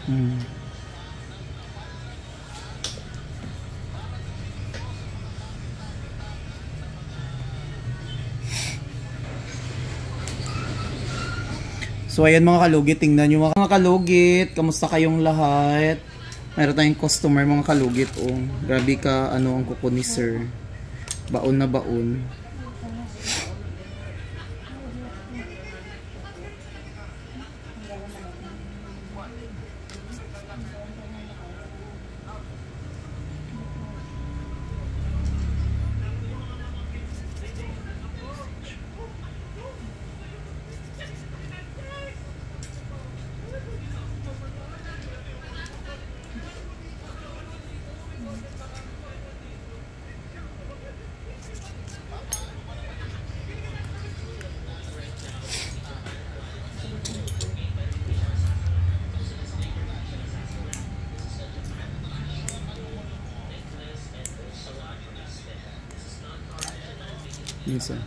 Hmm. So ayan mga kalugit, tingnan nyo mga kalugit, kamusta kayong lahat? Mayroon tayong customer mga kalugit. Oh, grabe ka ano ang kuko ni sir. Baon na baon. Minsan.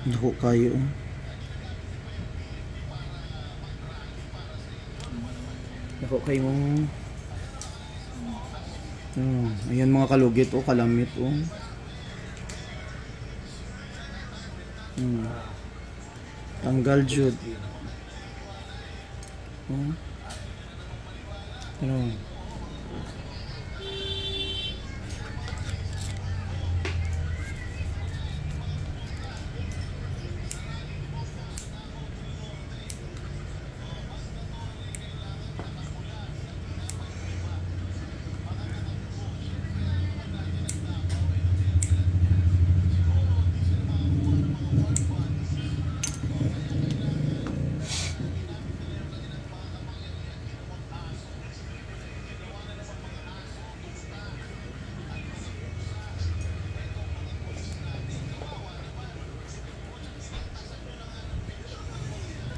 Naku kayo. Naku kayo mong ayan mga kalugit o kalamit o. Tanggal jud. Ano?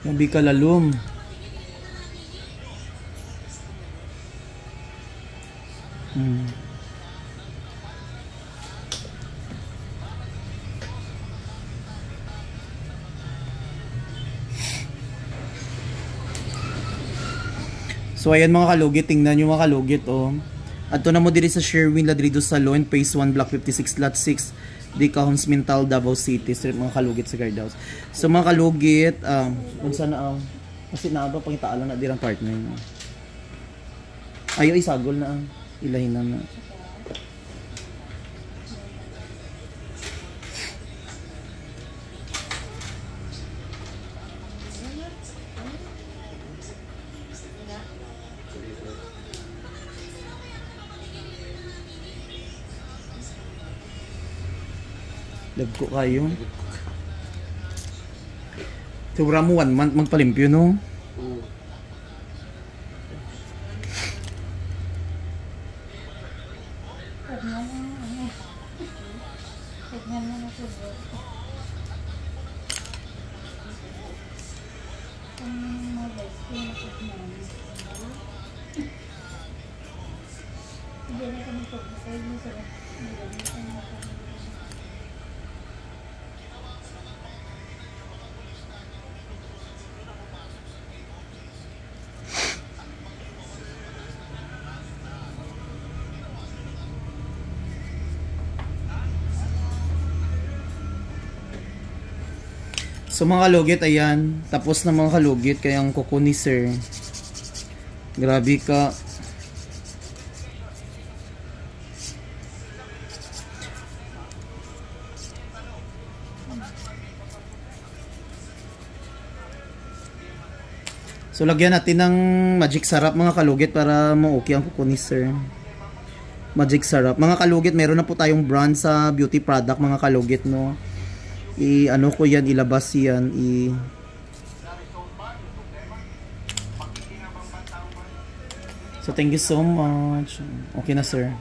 Sabi ka lalom. So ayan mga kalugit, tingnan nyo mga kalugit oh. Adto na mo diri sa Sherwin Ladrido Salon, Phase 1, Block 56, Lot 6, Dicahons Mintal, Davao City. Street mga kalugit sa guardhouse. So mga kalugit, unsa na kasi na ba pangitaan lang na dirang partner na. Ayo isagol na ilahin na. Lagko kayo. Sigura mo 1 month magpalimpyo no? So mga kalugit, ayan, tapos na mga kalugit, kaya ang kuko ni sir. Grabe ka. So lagyan natin ng magic sarap mga kalugit para mo-okay ang kuko ni sir. Magic sarap. Mga kalugit, meron na po tayong brand sa beauty product mga kalugit, no. Ano ko yan, ilabas yan, So thank you so much. Okay na sir.